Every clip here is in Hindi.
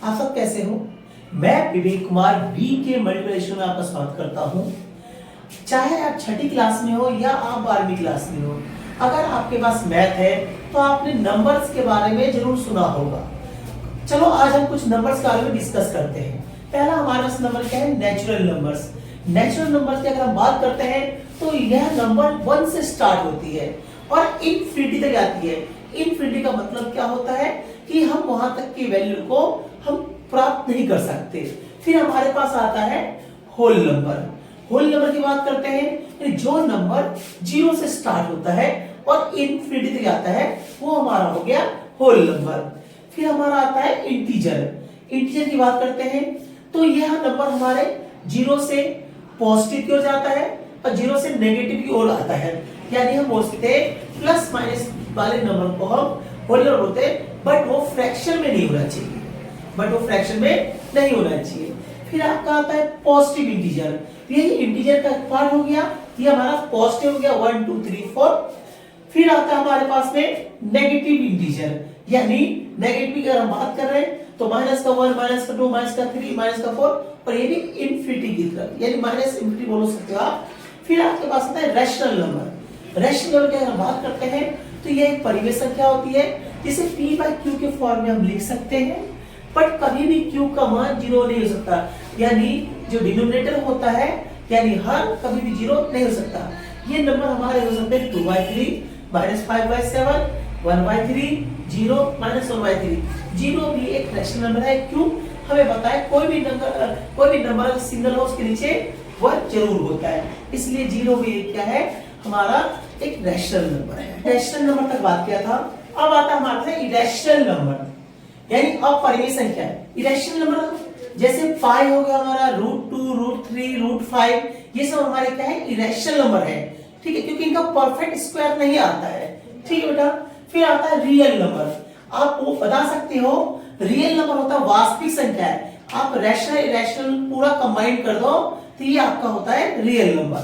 आप सब कैसे हो? मैं विवेक कुमार बी के मल्टीप्लिकेशन में आपका स्वागत करता हूं। चाहे आप छठी क्लास में हो या आप 12वीं क्लास में हो, अगर आपके पास मैथ है तो आपने नंबर्स के बारे में जरूर सुना होगा। चलो आज हम कुछ नंबर्स के बारे में डिस्कस करते हैं। पहला हमारे पास नंबर क्या है? Natural numbers. नेचुरल नंबर्स की अगर हम बात करते हैं तो यह नंबर 1 से स्टार्ट होती है और इनफिनिटी तक जाती है। इनफिनिटी का मतलब क्या होता है कि हम वहां तक की वैल्यू को हम प्राप्त नहीं कर सकते। फिर हमारे पास आता है होल नंबर। होल नंबर की बात करते हैं, जो नंबर 0 से स्टार्ट होता है और इनफिनिटी तक जाता है वो हमारा हो गया होल नंबर। फिर हमारा आता है इंटीजर। इंटीजर की बात करते हैं तो यह नंबर हमारे 0 से पॉजिटिव की ओर जाता है और 0 से नेगेटिव की ओर आता है। यानी हम बोल सकते हैं प्लस माइनस वाले नंबर को हम होल नंबर बोलते हैं, बट वो फ्रैक्शन में नहीं होना चाहिए। फिर आपका आता है पॉजिटिव इंटीजर। यही इंटीजर का पार्ट हो गया, ये हमारा पॉजिटिव हो गया 1 2 3 4। फिर आता है हमारे पास में नेगेटिव इंटीजर, यानी नेगेटिव की अगर हम बात कर रहे हैं तो -1 -2 -3 -4 और ये भी इनफिनिटी की तरफ, यानी माइनस इनफिनिटी बोल सकते हो आप। फिर आपके पास आता है रैशनल नंबर। रैशनल नंबर की अगर हम बात करते हैं तो ये एक परिमेय संख्या होती है जिसे p/q के फॉर्म में हम लिख सकते हैं, बट कभी भी q का मान 0 नहीं हो सकता। यानी जो डिनोमिनेटर होता है, यानी हर कभी भी 0 नहीं हो सकता। ये नंबर हमारे हो सकते हैं 2/3 -5/7 1/3 0 -1/3। 0 भी एक रैशनल नंबर है। क्यों? हमें पता है कोई भी नंबर अगर सिंगल हो उसके नीचे 1 जरूर होता है, इसलिए 0 भी क्या है? हमारा एक रैशनल नंबर है। रैशनल नंबर तक बात किया था। अब आता है हमारे पास इरेशनल नंबर, यानी अपरिमेय संख्या। इरेशनल नंबर जैसे पाई हो गया हमारा, √2 √3 √5, ये सब हमारे क्या है? इरेशनल नंबर है। ठीक है, क्योंकि इनका परफेक्ट स्क्वायर नहीं आता है। ठीक है बेटा। फिर आता है रियल नंबर। आप वो बता सकते हो, रियल नंबर होता है वास्तविक संख्या है। आप रैशनल इरेशनल पूरा कंबाइन कर दो तो ये आपका होता है रियल नंबर।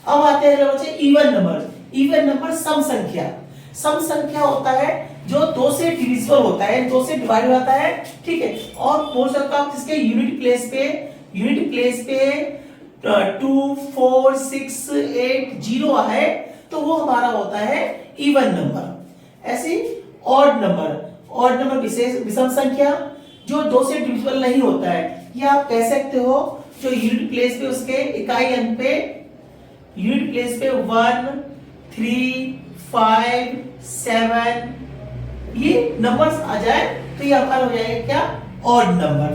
अब आते हैं बच्चे इवन नंबर। इवन नंबर सम संख्या। सम संख्या होता है जो 2 से डिविजिबल होता है, 2 से डिवाइड होता है। ठीक है, और बोल सकता हूं जिसके यूनिट प्लेस पे 2 4 6 8 0 है तो वो हमारा होता है इवन नंबर। ऐसे ऑड नंबर विषम संख्या जो 2 से डिविजिबल नहीं होता है। ये आप कह सकते हो जो यूनिट प्लेस पे उसके इकाई अंक पे यूनिट प्लेस पे 1 3 5 7 ये नंबर्स आ जाए तो ये हमारा हो जाएगा क्या? Odd number.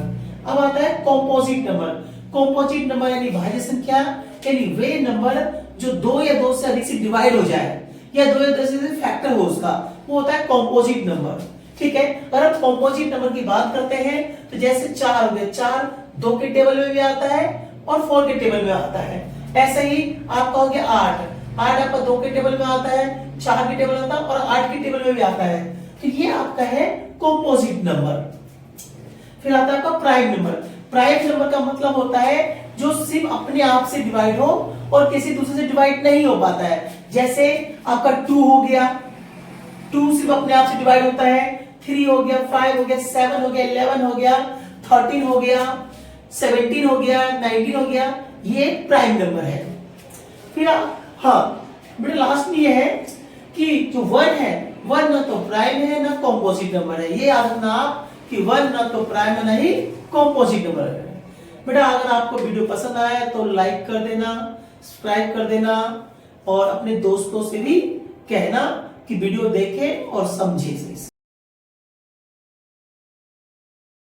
अब आता है कॉम्पोजिट नंबर। कॉम्पोजिट नंबर यानी भाज्य संख्या, यानी वे नंबर जो 2 या 2 से अधिक से डिवाइड हो जाए या 2 या 2 से फैक्टर हो उसका, वो होता है कॉम्पोजिट नंबर। ठीक है, अगर हम कॉम्पोजिट नंबर की बात करते हैं तो जैसे 4 हो गया, 4 2 के टेबल में भी आता है और 4 के टेबल में आता है। ऐसे ही आपका हो गया 8 आपका 2 के टेबल में आता है, 4 के टेबल में आता है और 8 के टेबल में भी आता है। तो ये आपका है कॉम्पोजिट नंबर। फिर आता है आपका प्राइम नंबर। प्राइम नंबर का मतलब होता है जो सिर्फ अपने आप से डिवाइड हो और किसी दूसरे से डिवाइड नहीं हो पाता है। जैसे आपका 2 हो गया, 2 सिर्फ अपने आप से डिवाइड होता है, 3 हो गया, 5 हो गया, 7 हो गया, 11 हो गया, 13 हो गया, 17 हो गया, 19 हो गया, ये प्राइम नंबर है। फिर बेटा लास्ट में ये है कि जो 1 है, 1 ना तो प्राइम है ना कॉम्पोजिट नंबर है। ये याद रखना आप कि 1 ना तो प्राइम है ना ही कॉम्पोजिट नंबर है। बेटा अगर आपको वीडियो पसंद आया तो लाइक कर देना, सब्सक्राइब कर देना और अपने दोस्तों से भी कहना कि वीडियो देखें और समझें इसे।